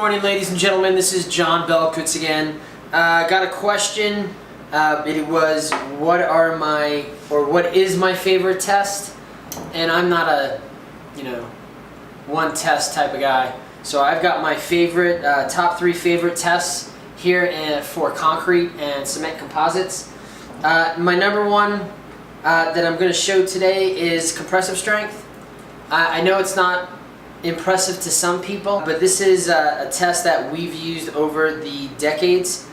morning, ladies and gentlemen. This is John Belkutz again. Got a question. It was, what is my favorite test? And I'm not a, one test type of guy. So I've got my favorite, top 3 favorite tests here for concrete and cement composites. My number one that I'm going to show today is compressive strength. I know it's not impressive to some people, but this is a test that we've used over the decades,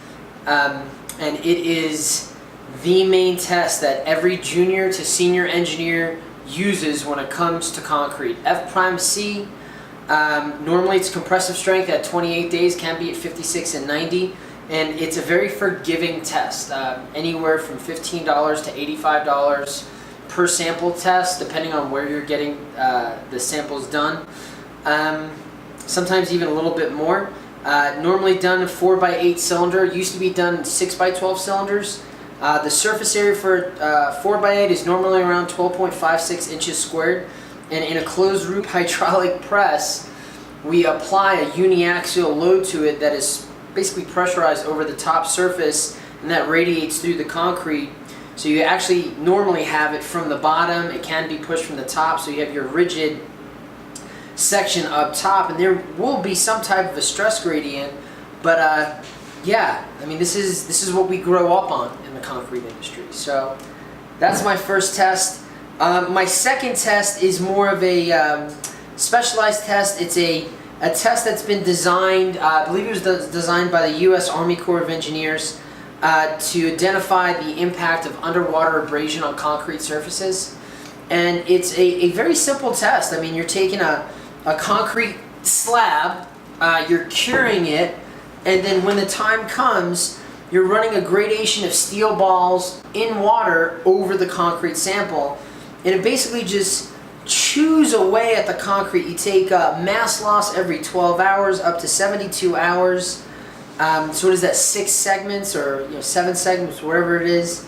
and it is the main test that every junior to senior engineer uses when it comes to concrete. F'(C). Normally it's compressive strength at 28 days, can be at 56 and 90, and it's a very forgiving test, anywhere from $15 to $85 per sample test, depending on where you're getting the samples done. Sometimes even a little bit more. Normally done in 4x8 cylinder. Used to be done in 6x12 cylinders. The surface area for 4x8 is normally around 12.56 inches squared. And in a closed loop hydraulic press, we apply a uniaxial load to it that is basically pressurized over the top surface, and that radiates through the concrete. So you actually normally have it from the bottom. It can be pushed from the top, so you have your rigid section up top, and there will be some type of a stress gradient, but yeah, I mean, this is what we grow up on in the concrete industry. So that's my first test. My second test is more of a specialized test. It's a test that's been designed, I believe it was designed by the U.S. Army Corps of Engineers to identify the impact of underwater abrasion on concrete surfaces. And it's a very simple test. I mean, you're taking a concrete slab, you're curing it, and then when the time comes, you're running a gradation of steel balls in water over the concrete sample, and it basically just chews away at the concrete. You take mass loss every 12 hours up to 72 hours. So what is that, 6 segments or 7 segments, whatever it is.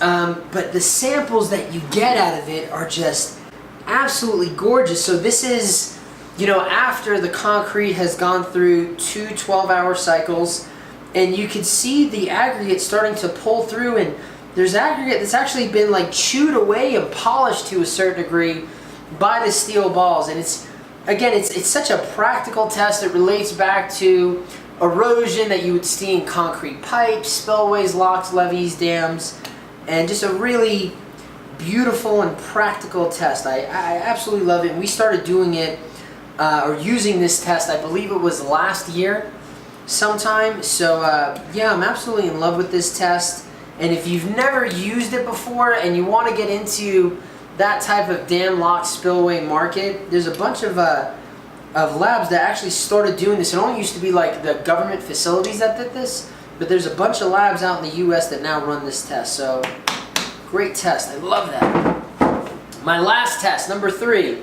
But the samples that you get out of it are just absolutely gorgeous. So this is, after the concrete has gone through 2 12-hour cycles, and you can see the aggregate starting to pull through, and there's aggregate that's actually been like chewed away and polished to a certain degree by the steel balls. And it's such a practical test. It relates back to erosion that you would see in concrete pipes, spillways, locks, levees, dams, and just a really beautiful and practical test. I absolutely love it. And we started doing it or using this test, I believe it was last year sometime. So yeah, I'm absolutely in love with this test. And if you've never used it before and you want to get into that type of dam, lock, spillway market, there's a bunch of labs that actually started doing this. It only used to be like the government facilities that did this, but there's a bunch of labs out in the US that now run this test. So great test. I love that. My last test, number 3,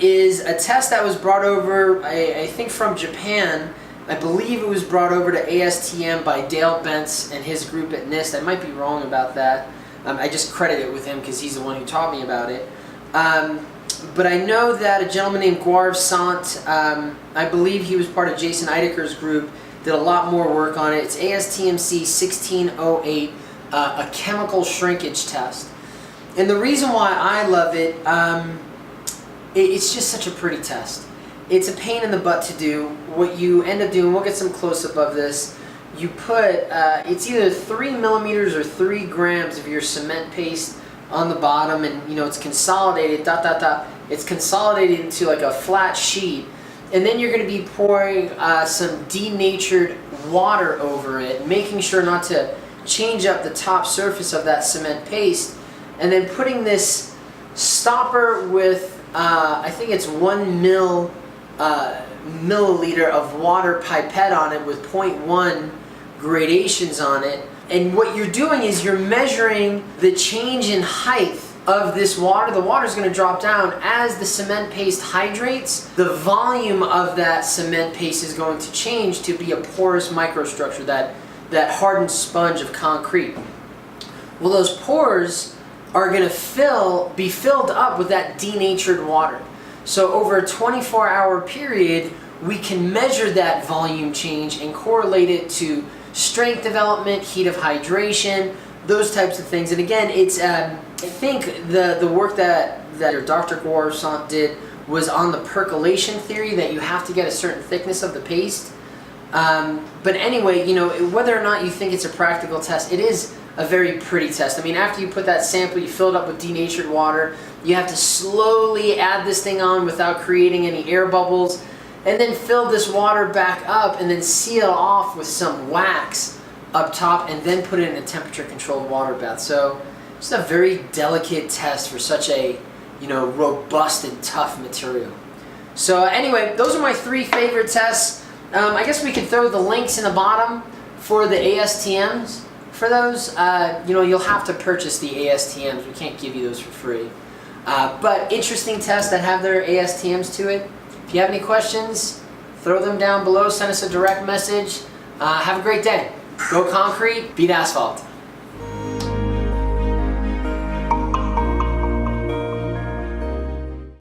is a test that was brought over, I think from Japan. I believe it was brought over to ASTM by Dale Bentz and his group at NIST. I might be wrong about that. I just credit it with him because he's the one who taught me about it. But I know that a gentleman named Gaurav Sant, I believe he was part of Jason Eideker's group, did a lot more work on it. It's ASTM-C 1608, a chemical shrinkage test. And the reason why I love it, it's just such a pretty test. It's a pain in the butt to do. What you end up doing, we'll get some close-up of this, you put, it's either 3 millimeters or 3 grams of your cement paste on the bottom, and it's consolidated, it's consolidated into like a flat sheet, and then you're going to be pouring some denatured water over it, making sure not to change up the top surface of that cement paste, and then putting this stopper with I think it's 1 milliliter of water pipette on it with 0.1 gradations on it. And what you're doing is you're measuring the change in height of this water. The water is going to drop down as the cement paste hydrates. The volume of that cement paste is going to change to be a porous microstructure, that hardened sponge of concrete. Well, those pores are going to be filled up with that denatured water. So over a 24-hour period, we can measure that volume change and correlate it to strength development, heat of hydration, those types of things. And again, it's I think the work that Dr. Gouarsant did was on the percolation theory, that you have to get a certain thickness of the paste. But anyway, you know, whether or not you think it's a practical test, it is a very pretty test. I mean, after you put that sample, you fill it up with denatured water, you have to slowly add this thing on without creating any air bubbles, and then fill this water back up and then seal off with some wax up top, and then put it in a temperature controlled water bath. So it's a very delicate test for such a, you know, robust and tough material. So anyway, those are my 3 favorite tests. I guess we could throw the links in the bottom for the ASTMs for those. You know, you'll have to purchase the ASTMs. We can't give you those for free. But interesting tests that have their ASTMs to it. If you have any questions, throw them down below. Send us a direct message. Have a great day. Go concrete, beat asphalt.